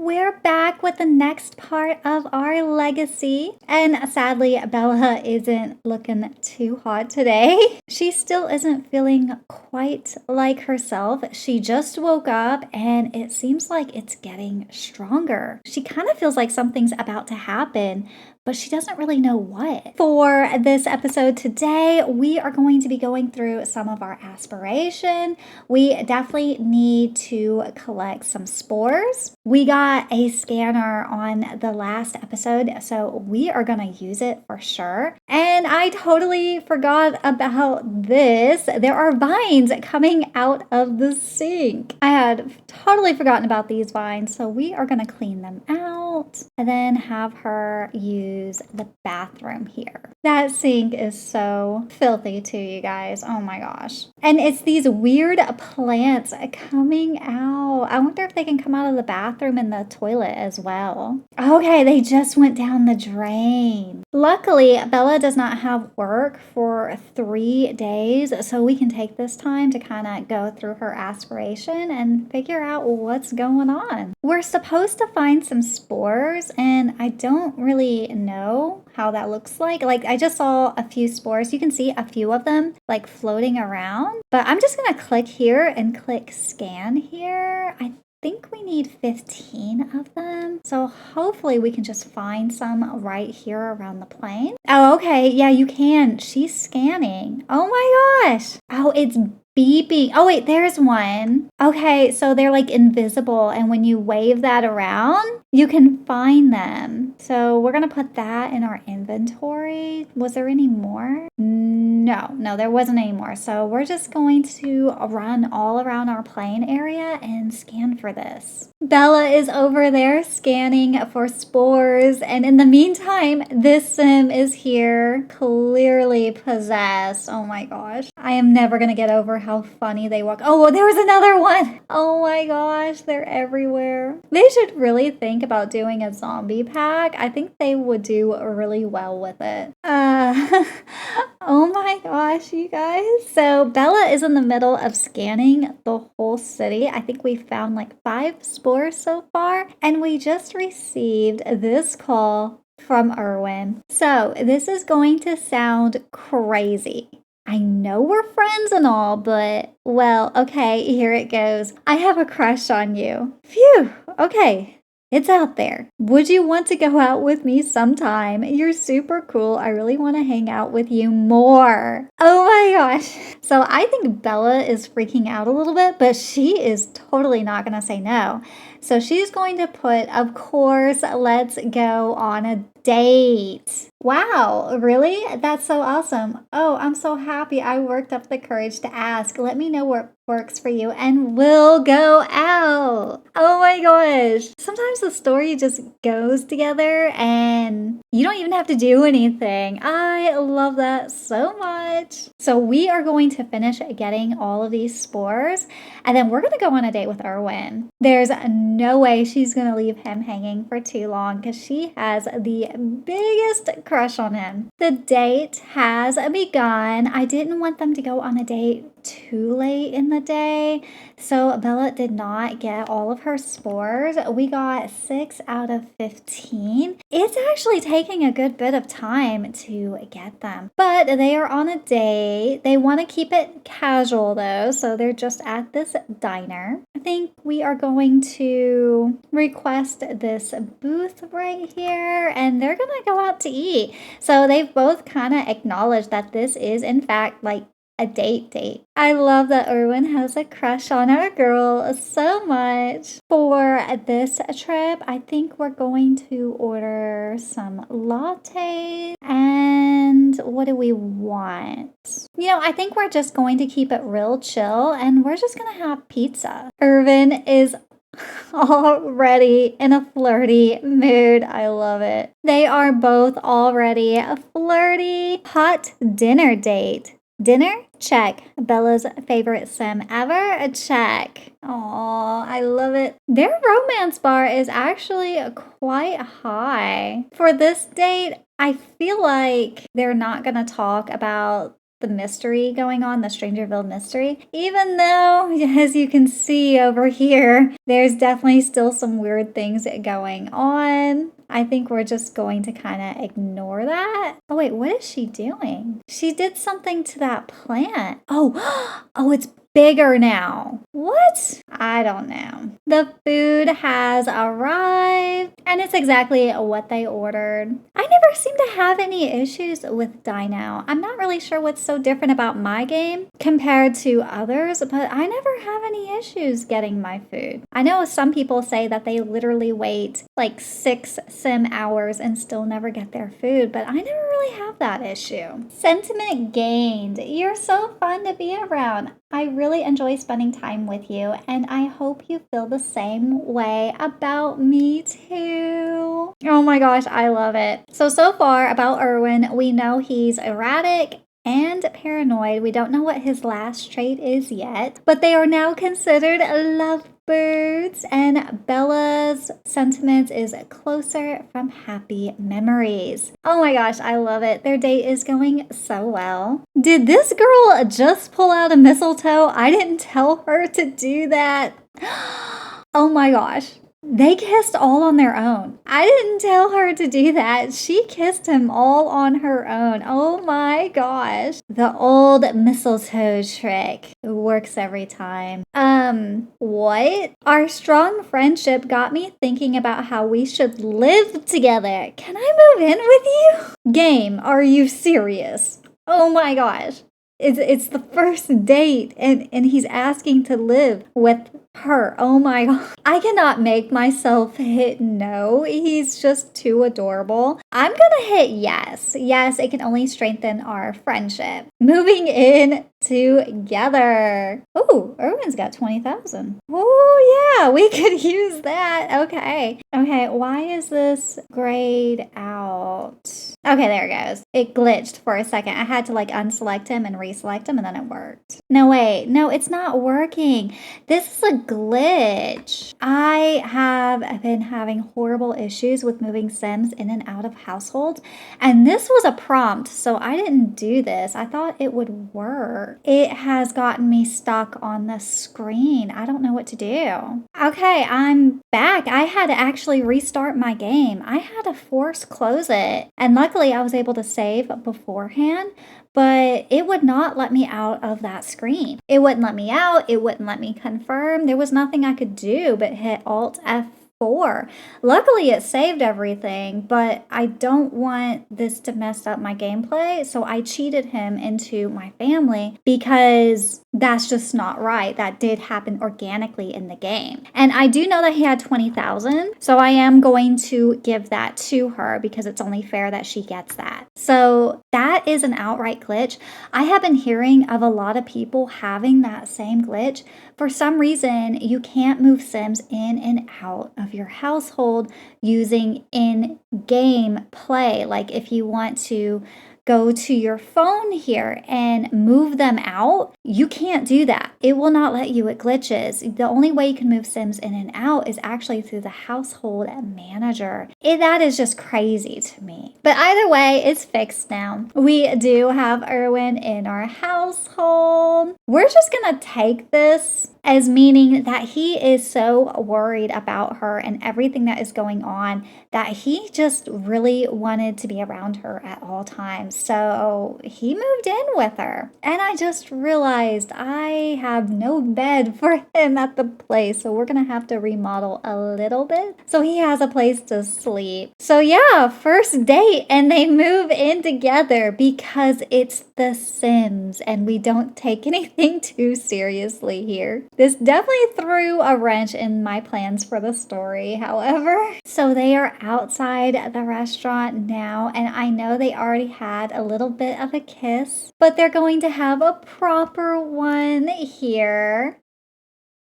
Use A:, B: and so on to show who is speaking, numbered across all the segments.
A: We're back with the next part of our legacy. And sadly, Bella isn't looking too hot today. She still isn't feeling quite like herself. She just woke up and it seems like it's getting stronger. She kind of feels like something's about to happen, but she doesn't really know what. For this episode today, we are going to be going through some of our aspiration. We definitely need to collect some spores. We got a scanner on the last episode, so we are going to use it for sure. And I totally forgot about this. There are vines coming out of the sink. I had totally forgotten about these vines, so we are going to clean them out and then have her use the bathroom here. That sink is so filthy too, you guys. Oh my gosh. And it's these weird plants coming out. I wonder if they can come out of the bathroom and the toilet as well. Okay, they just went down the drain. Luckily, Bella does not have work for 3 days, so we can take this time to kind of go through her aspiration and figure out what's going on. We're supposed to find some spores, and I don't really know how that looks like. Like, I just saw a few spores. You can see a few of them like floating around, but I'm just gonna click here and click scan here. I think we need 15 of them. So hopefully we can just find some right here around the plane. Oh, okay. Yeah, you can. She's scanning. Oh my gosh. Oh, it's beeping. Oh, wait, there's one. Okay, so they're like invisible, and when you wave that around, you can find them. So we're gonna put that in our inventory. Was there any more? No, there wasn't any more. So we're just going to run all around our plane area and scan for this. Bella is over there scanning for spores, and in the meantime, this sim is here, clearly possessed. Oh my gosh. I am never gonna get over how funny they walk. Oh, there was another one. Oh my gosh, they're everywhere. They should really think about doing a zombie pack. I think they would do really well with it. Oh my gosh, you guys. So Bella is in the middle of scanning the whole city. I think we found like 5 spores so far, and we just received this call from Erwin. So this is going to sound crazy. I know we're friends and all, but well, okay, here it goes. I have a crush on you. Phew, okay. It's out there. Would you want to go out with me sometime? You're super cool. I really want to hang out with you more. Oh my gosh. So I think Bella is freaking out a little bit, but she is totally not going to say no. So she's going to put, of course, let's go on a date. Wow, really? That's so awesome. Oh, I'm so happy I worked up the courage to ask. Let me know what works for you and we'll go out. Oh my gosh. Sometimes the story just goes together and you don't even have to do anything. I love that so much. So we are going to finish getting all of these spores and then we're going to go on a date with Erwin. There's no way she's going to leave him hanging for too long because she has the biggest crush on him. The date has begun. I didn't want them to go on a date too late in the day, so Bella did not get all of her spores. We got 6 out of 15. It's actually taking a good bit of time to get them, but they are on a date. They want to keep it casual though, so they're just at this diner. I think we are going to request this booth right here and they're gonna go out to eat. So they've both kind of acknowledged that this is in fact like a date. I love that Erwin has a crush on our girl so much. For this trip, I think we're going to order some lattes. And what do we want? I think we're just going to keep it real chill and we're just going to have pizza. Erwin is already in a flirty mood. I love it. They are both already a flirty. Hot dinner date. Dinner? Check. Bella's favorite sim ever? Check. Aw, I love it. Their romance bar is actually quite high. For this date, I feel like they're not going to talk about the mystery going on, the Strangerville mystery. Even though, as you can see over here, there's definitely still some weird things going on. I think we're just going to kind of ignore that. Oh, wait, what is she doing? She did something to that plant. Oh, oh, it's bigger now. What? I don't know. The food has arrived and it's exactly what they ordered. I never seem to have any issues with Dino. I'm not really sure what's so different about my game compared to others, but I never have any issues getting my food. I know some people say that they literally wait like 6 sim hours and still never get their food, but I never really have that issue. Sentiment gained. You're so fun to be around. I really enjoy spending time with you, and I hope you feel the same way about me too. Oh my gosh, I love it. So far about Erwin, we know he's erratic and paranoid. We don't know what his last trait is yet, but they are now considered lovebirds, and Bella's sentiments is closer from happy memories. Oh my gosh, I love it. Their date is going so well. Did this girl just pull out a mistletoe? I didn't tell her to do that. Oh my gosh. They kissed all on their own. I didn't tell her to do that. She kissed him all on her own. Oh my gosh. The old mistletoe trick works every time. What? Our strong friendship got me thinking about how we should live together. Can I move in with you? Game, are you serious? Oh my gosh. It's the first date and he's asking to live with her. Oh my god. I cannot make myself hit no. He's just too adorable. I'm gonna hit yes. Yes, it can only strengthen our friendship. Moving in together. Oh, Erwin's got 20,000. Oh yeah, we could use that. Okay. Okay, why is this grayed out? Okay, there it goes. It glitched for a second. I had to like unselect him and reselect him and then it worked. No, wait. No, it's not working. This is a glitch. I have been having horrible issues with moving Sims in and out of households, and this was a prompt, so I didn't do this. I thought it would work. It has gotten me stuck on the screen. I don't know what to do. Okay, I'm back. I had to actually restart my game. I had to force close it, and luckily I was able to save beforehand, but it would not let me out of that screen. It wouldn't let me out. It wouldn't let me confirm. There was nothing I could do but hit Alt F4. Luckily, it saved everything, but I don't want this to mess up my gameplay, so I cheated him into my family because that's just not right. That did happen organically in the game. And I do know that he had 20,000, so I am going to give that to her because it's only fair that she gets that. So that is an outright glitch. I have been hearing of a lot of people having that same glitch. For some reason, you can't move Sims in and out of your household using in-game play. Like if you want to go to your phone here and move them out, you can't do that. It will not let you. It glitches. The only way you can move Sims in and out is actually through the household manager. That is just crazy to me. But either way, it's fixed now. We do have Erwin in our household. We're just gonna take this as meaning that he is so worried about her and everything that is going on that he just really wanted to be around her at all times. So he moved in with her. And I just realized I have no bed for him at the place. So we're going to have to remodel a little bit so he has a place to sleep. So yeah, first date and they move in together because it's The Sims and we don't take anything too seriously here. This definitely threw a wrench in my plans for the story, however. So they are outside the restaurant now, and I know they already had a little bit of a kiss, but they're going to have a proper one here.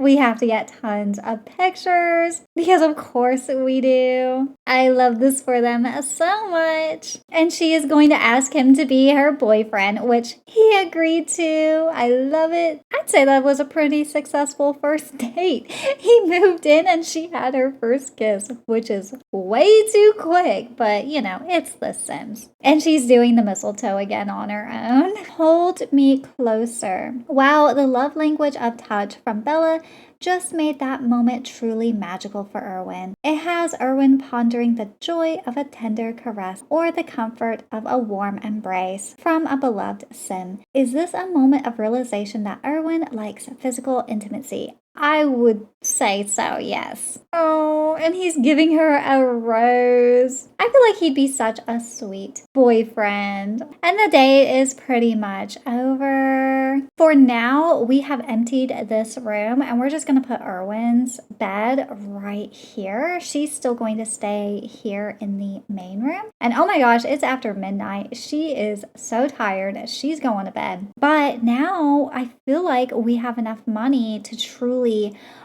A: We have to get tons of pictures because, of course, we do. I love this for them so much. And she is going to ask him to be her boyfriend, which he agreed to. I love it. I'd say that was a pretty successful first date. He moved in and she had her first kiss, which is way too quick, but you know, it's The Sims. And she's doing the mistletoe again on her own. Hold me closer. Wow, the love language of touch from Bella just made that moment truly magical for Erwin. It has Erwin pondering the joy of a tender caress or the comfort of a warm embrace from a beloved Sim. Is this a moment of realization that Erwin likes physical intimacy? I would say so, yes. Oh, and he's giving her a rose. I feel like he'd be such a sweet boyfriend. And the day is pretty much over. For now, we have emptied this room and we're just going to put Erwin's bed right here. She's still going to stay here in the main room. And oh my gosh, it's after midnight. She is so tired. She's going to bed. But now I feel like we have enough money to truly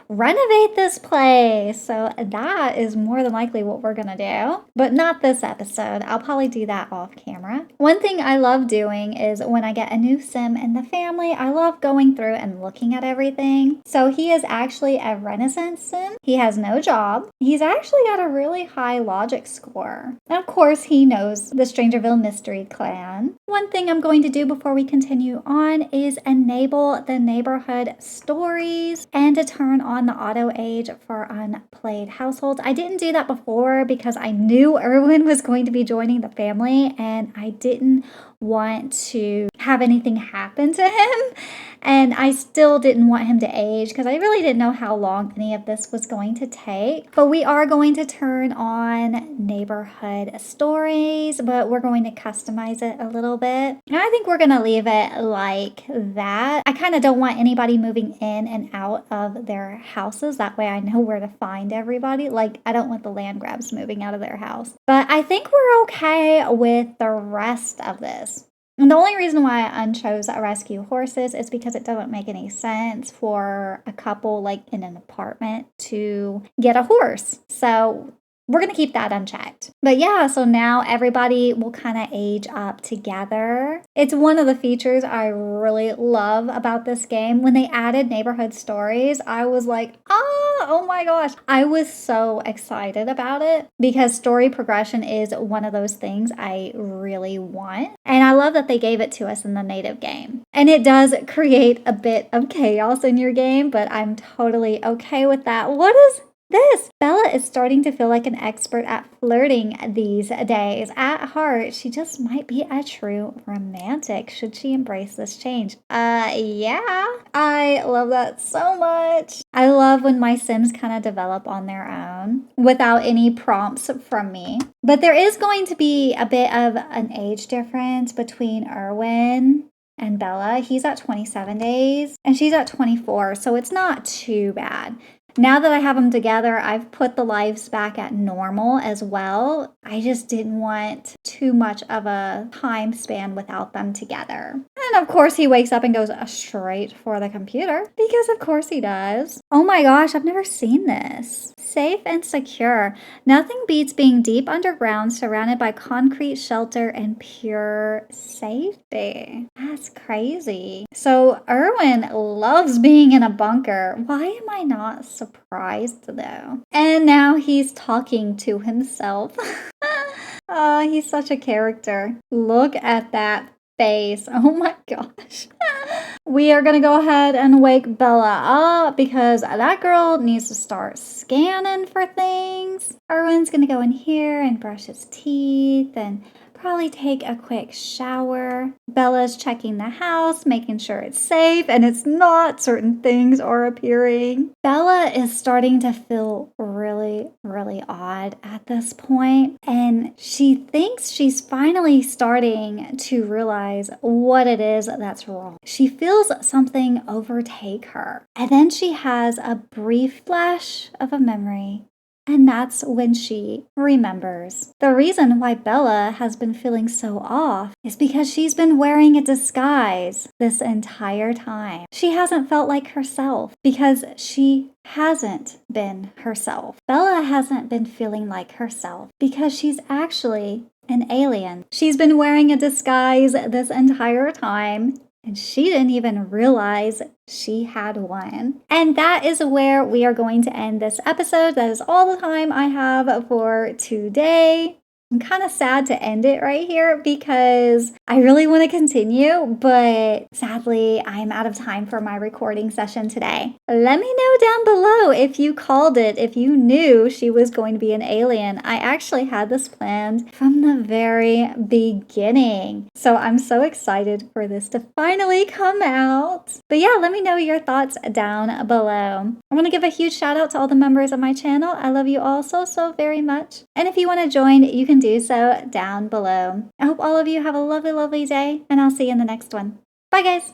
A: renovate this place. So that is more than likely what we're gonna do, but not this episode. I'll probably do that off camera. One thing I love doing is when I get a new Sim in the family, I love going through and looking at everything. So he is actually a Renaissance Sim. He has no job. He's actually got a really high logic score. And of course, he knows the Strangerville Mystery Clan. One thing I'm going to do before we continue on is enable the neighborhood stories and to turn on the auto age for unplayed households. I didn't do that before because I knew Erwin was going to be joining the family and I didn't want to have anything happen to him. And I still didn't want him to age because I really didn't know how long any of this was going to take. But we are going to turn on neighborhood stories, but we're going to customize it a little bit. And I think we're going to leave it like that. I kind of don't want anybody moving in and out of their houses. That way I know where to find everybody. Like, I don't want the land grabs moving out of their house. But I think we're okay with the rest of this. And the only reason why I unchose rescue horses is because it doesn't make any sense for a couple like in an apartment to get a horse. So we're going to keep that unchecked. But yeah, so now everybody will kind of age up together. It's one of the features I really love about this game. When they added neighborhood stories, I was like, oh my gosh. I was so excited about it because story progression is one of those things I really want. And I love that they gave it to us in the native game. And it does create a bit of chaos in your game, but I'm totally okay with that. What is this? Bella is starting to feel like an expert at flirting these days. At heart, she just might be a true romantic. Should she embrace this change? Yeah. I love that so much. I love when my Sims kind of develop on their own without any prompts from me. But there is going to be a bit of an age difference between Erwin and Bella. He's at 27 days and she's at 24, so it's not too bad. Now that I have them together, I've put the lives back at normal as well. I just didn't want too much of a time span without them together. And of course, he wakes up and goes straight for the computer because of course he does. Oh my gosh, I've never seen this. Safe and secure. Nothing beats being deep underground, surrounded by concrete shelter and pure safety. That's crazy. So Erwin loves being in a bunker. Why am I not surprised though? And now he's talking to himself. He's such a character. Look at that face. Oh my gosh. We are going to go ahead and wake Bella up because that girl needs to start scanning for things. Erwin's going to go in here and brush his teeth and probably take a quick shower. Bella's checking the house, making sure it's safe and it's not. Certain things are appearing. Bella is starting to feel really, really odd at this point, and she thinks she's finally starting to realize what it is that's wrong. She feels something overtake her, and then she has a brief flash of a memory And that's when she remembers. The reason why Bella has been feeling so off is because she's been wearing a disguise this entire time. She hasn't felt like herself because she hasn't been herself. Bella hasn't been feeling like herself because she's actually an alien. She's been wearing a disguise this entire time, and she didn't even realize she had one. And that is where we are going to end this episode. That is all the time I have for today. I'm kind of sad to end it right here because I really want to continue, but sadly, I'm out of time for my recording session today. Let me know down below if you called it, if you knew she was going to be an alien. I actually had this planned from the very beginning. So I'm so excited for this to finally come out. But yeah, let me know your thoughts down below. I want to give a huge shout out to all the members of my channel. I love you all so very much. And if you want to join, you can do so down below. I hope all of you have a lovely day, and I'll see you in the next one. Bye, guys.